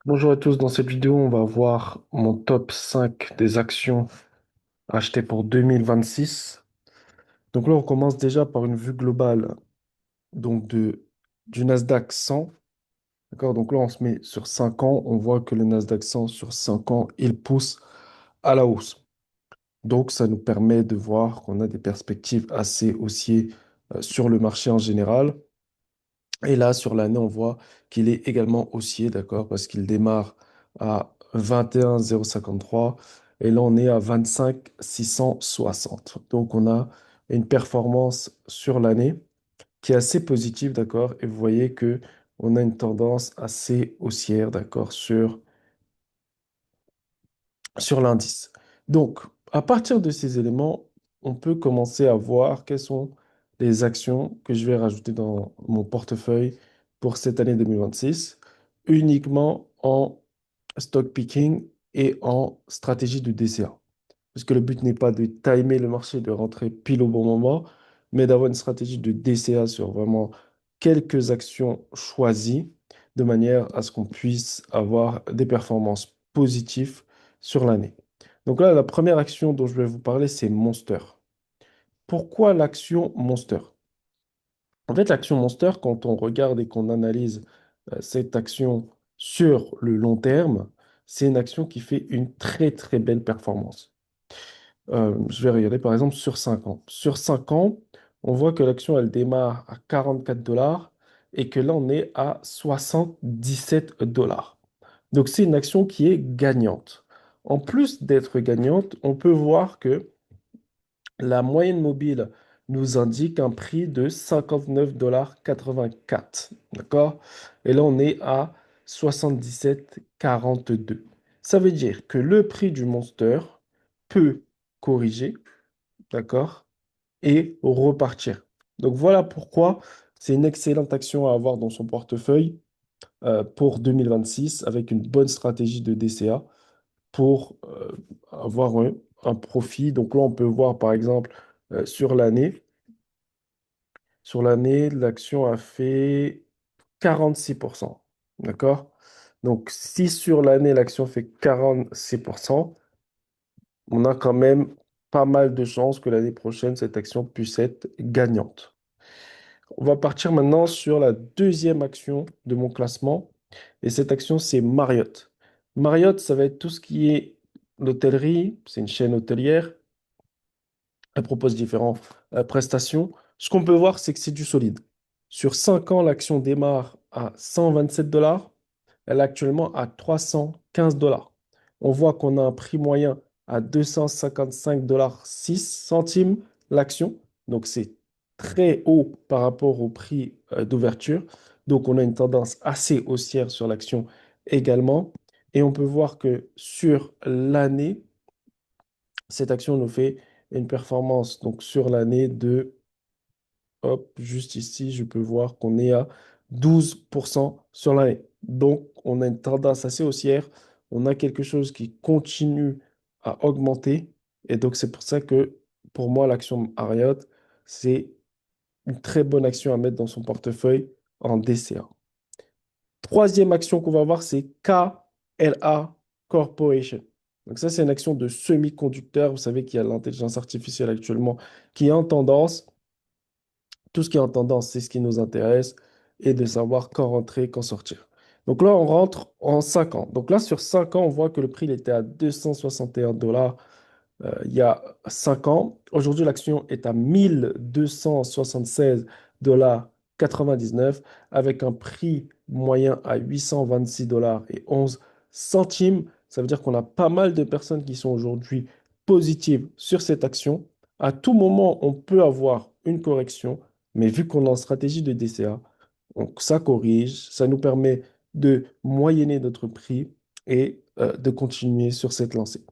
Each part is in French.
Bonjour à tous, dans cette vidéo, on va voir mon top 5 des actions achetées pour 2026. Donc là, on commence déjà par une vue globale du Nasdaq 100. D'accord? Donc là, on se met sur 5 ans. On voit que le Nasdaq 100 sur 5 ans, il pousse à la hausse. Donc ça nous permet de voir qu'on a des perspectives assez haussières sur le marché en général. Et là, sur l'année, on voit qu'il est également haussier, d'accord, parce qu'il démarre à 21,053 et là, on est à 25,660. Donc, on a une performance sur l'année qui est assez positive, d'accord, et vous voyez que on a une tendance assez haussière, d'accord, sur l'indice. Donc, à partir de ces éléments, on peut commencer à voir quelles sont les actions que je vais rajouter dans mon portefeuille pour cette année 2026, uniquement en stock picking et en stratégie de DCA. Parce que le but n'est pas de timer le marché, de rentrer pile au bon moment, mais d'avoir une stratégie de DCA sur vraiment quelques actions choisies, de manière à ce qu'on puisse avoir des performances positives sur l'année. Donc là, la première action dont je vais vous parler, c'est Monster. Pourquoi l'action Monster? En fait, l'action Monster, quand on regarde et qu'on analyse cette action sur le long terme, c'est une action qui fait une très très belle performance. Je vais regarder par exemple sur 5 ans. Sur 5 ans, on voit que l'action, elle démarre à 44 dollars et que là, on est à 77 dollars. Donc, c'est une action qui est gagnante. En plus d'être gagnante, on peut voir que la moyenne mobile nous indique un prix de 59,84 $. D'accord? Et là, on est à 77,42. Ça veut dire que le prix du Monster peut corriger, d'accord, et repartir. Donc voilà pourquoi c'est une excellente action à avoir dans son portefeuille pour 2026 avec une bonne stratégie de DCA pour avoir un profit. Donc là, on peut voir par exemple sur l'année. Sur l'année, l'action a fait 46%. D'accord? Donc si sur l'année, l'action fait 46%, on a quand même pas mal de chances que l'année prochaine, cette action puisse être gagnante. On va partir maintenant sur la deuxième action de mon classement. Et cette action, c'est Marriott. Marriott, ça va être tout ce qui est l'hôtellerie. C'est une chaîne hôtelière. Elle propose différentes prestations. Ce qu'on peut voir, c'est que c'est du solide. Sur 5 ans, l'action démarre à 127 dollars. Elle est actuellement à 315 dollars. On voit qu'on a un prix moyen à 255 dollars 6 centimes l'action. Donc, c'est très haut par rapport au prix d'ouverture. Donc, on a une tendance assez haussière sur l'action également. Et on peut voir que sur l'année, cette action nous fait une performance donc sur l'année de, hop, juste ici, je peux voir qu'on est à 12% sur l'année. Donc, on a une tendance assez haussière. On a quelque chose qui continue à augmenter. Et donc, c'est pour ça que pour moi, l'action Marriott, c'est une très bonne action à mettre dans son portefeuille en DCA. Troisième action qu'on va voir, c'est KLA Corporation. Donc ça, c'est une action de semi-conducteur. Vous savez qu'il y a l'intelligence artificielle actuellement qui est en tendance. Tout ce qui est en tendance, c'est ce qui nous intéresse et de savoir quand rentrer, quand sortir. Donc là, on rentre en 5 ans. Donc là, sur 5 ans, on voit que le prix il était à 261 dollars il y a 5 ans. Aujourd'hui, l'action est à 1276 dollars 99 avec un prix moyen à 826 dollars et 11 centimes. Ça veut dire qu'on a pas mal de personnes qui sont aujourd'hui positives sur cette action. À tout moment, on peut avoir une correction, mais vu qu'on est en stratégie de DCA, donc ça corrige, ça nous permet de moyenner notre prix et de continuer sur cette lancée.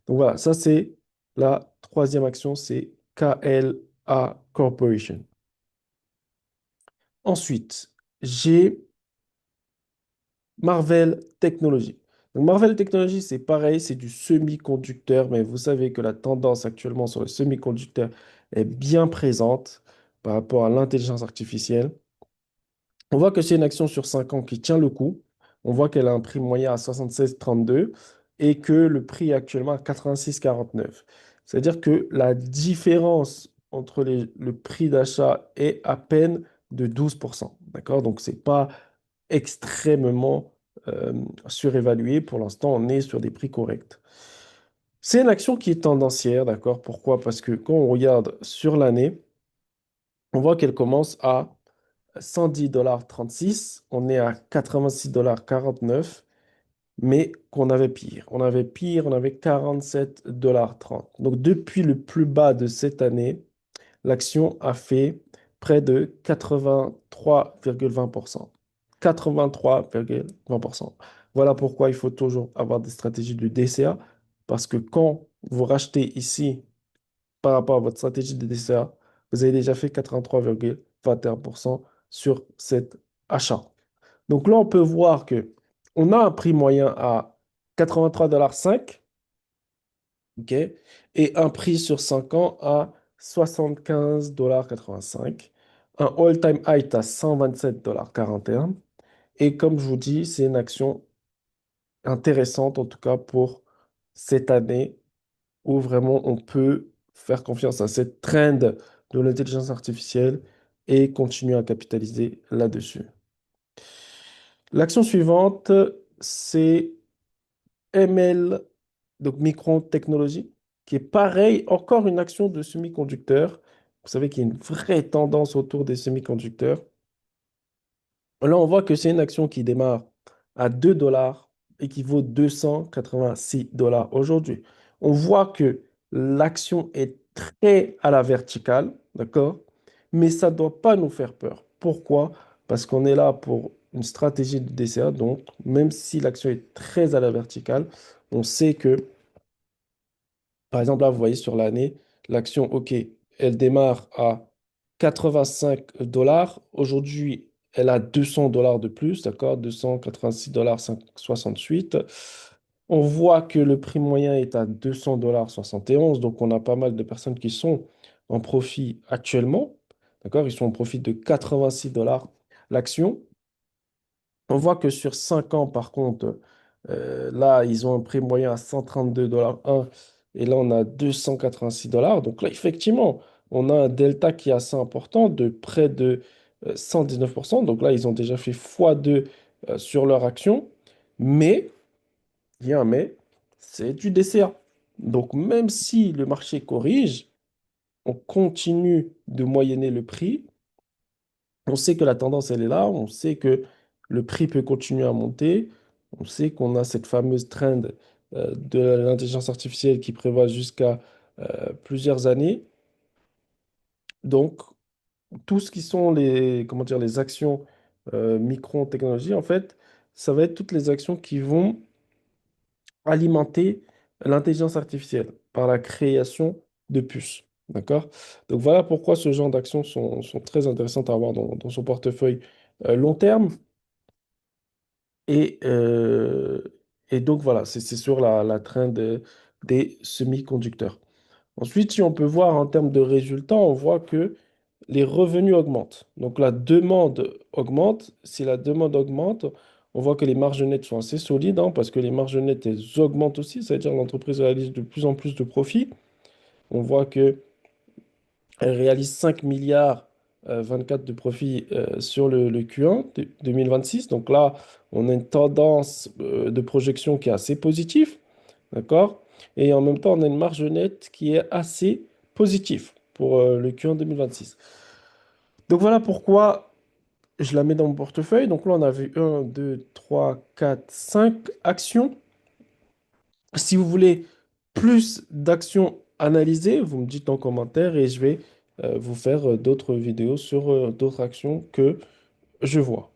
Donc voilà, ça c'est la troisième action, c'est KLA Corporation. Ensuite, j'ai Marvel Technologies. Donc Marvel Technologies, c'est pareil, c'est du semi-conducteur, mais vous savez que la tendance actuellement sur le semi-conducteur est bien présente par rapport à l'intelligence artificielle. On voit que c'est une action sur 5 ans qui tient le coup. on voit qu'elle a un prix moyen à 76,32 et que le prix est actuellement à 86,49. C'est-à-dire que la différence entre le prix d'achat est à peine de 12%. D'accord? Donc, c'est pas extrêmement euh, surévalué. Pour l'instant, on est sur des prix corrects. C'est une action qui est tendancière, d'accord? Pourquoi? Parce que quand on regarde sur l'année, on voit qu'elle commence à 110,36 $, on est à 86,49 $, mais qu'on avait pire. On avait pire, on avait 47,30 $. Donc depuis le plus bas de cette année, l'action a fait près de 83,20%. 83,20%. Voilà pourquoi il faut toujours avoir des stratégies de DCA, parce que quand vous rachetez ici par rapport à votre stratégie de DCA, vous avez déjà fait 83,21% sur cet achat. Donc là, on peut voir que on a un prix moyen à 83,05 $, ok, et un prix sur 5 ans à 75,85 $. Un all-time high à 127,41 $. Et comme je vous dis, c'est une action intéressante, en tout cas pour cette année, où vraiment on peut faire confiance à cette trend de l'intelligence artificielle et continuer à capitaliser là-dessus. L'action suivante, c'est ML, donc Micron Technology, qui est pareil, encore une action de semi-conducteurs. Vous savez qu'il y a une vraie tendance autour des semi-conducteurs. Là, on voit que c'est une action qui démarre à 2 dollars et qui vaut 286 dollars aujourd'hui. On voit que l'action est très à la verticale, d'accord? Mais ça ne doit pas nous faire peur. Pourquoi? Parce qu'on est là pour une stratégie de DCA. Donc, même si l'action est très à la verticale, on sait que par exemple, là, vous voyez sur l'année, l'action, OK, elle démarre à 85 dollars. Aujourd'hui, elle a 200 dollars de plus, d'accord? 286 68. On voit que le prix moyen est à 200 71 $. Donc, on a pas mal de personnes qui sont en profit actuellement, d'accord? Ils sont en profit de 86 dollars l'action. On voit que sur 5 ans, par contre, là, ils ont un prix moyen à 132,1 $ et là, on a 286 dollars. Donc là, effectivement, on a un delta qui est assez important de près de 119%. Donc là, ils ont déjà fait x2 sur leur action. Mais, il y a un mais, c'est du DCA. Donc même si le marché corrige, on continue de moyenner le prix. On sait que la tendance, elle est là. On sait que le prix peut continuer à monter. On sait qu'on a cette fameuse trend de l'intelligence artificielle qui prévoit jusqu'à plusieurs années. Donc, tout ce qui sont les, comment dire, les actions micro-technologie, en fait, ça va être toutes les actions qui vont alimenter l'intelligence artificielle par la création de puces. D'accord? Donc, voilà pourquoi ce genre d'actions sont très intéressantes à avoir dans son portefeuille long terme. Et, euh, et donc voilà, c'est sur la trend des semi-conducteurs. Ensuite, si on peut voir en termes de résultats, on voit que les revenus augmentent. Donc la demande augmente. Si la demande augmente, on voit que les marges nettes sont assez solides, hein, parce que les marges nettes, elles augmentent aussi, c'est-à-dire l'entreprise réalise de plus en plus de profits. On voit que elle réalise 5 milliards 24 de profit sur le Q1 2026. Donc là, on a une tendance de projection qui est assez positive. D'accord? Et en même temps, on a une marge nette qui est assez positive pour le Q1 2026. Donc voilà pourquoi je la mets dans mon portefeuille. Donc là, on a vu 1, 2, 3, 4, 5 actions. Si vous voulez plus d'actions analysées, vous me dites en commentaire et je vais vous faire d'autres vidéos sur d'autres actions que je vois.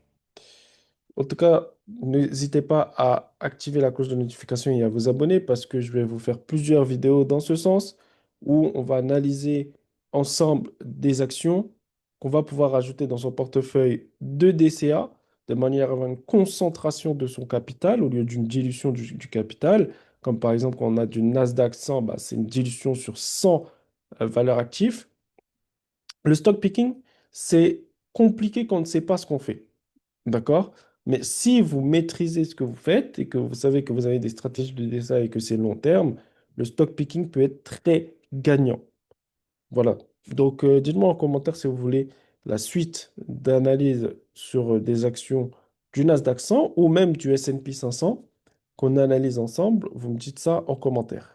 En tout cas, n'hésitez pas à activer la cloche de notification et à vous abonner parce que je vais vous faire plusieurs vidéos dans ce sens où on va analyser ensemble des actions qu'on va pouvoir ajouter dans son portefeuille de DCA de manière à avoir une concentration de son capital au lieu d'une dilution du capital. Comme par exemple, quand on a du Nasdaq 100, bah, c'est une dilution sur 100 valeurs actives. Le stock picking, c'est compliqué quand on ne sait pas ce qu'on fait. D'accord? Mais si vous maîtrisez ce que vous faites et que vous savez que vous avez des stratégies de dessin et que c'est long terme, le stock picking peut être très gagnant. Voilà. Donc, dites-moi en commentaire si vous voulez la suite d'analyse sur des actions du Nasdaq 100 ou même du S&P 500 qu'on analyse ensemble. Vous me dites ça en commentaire.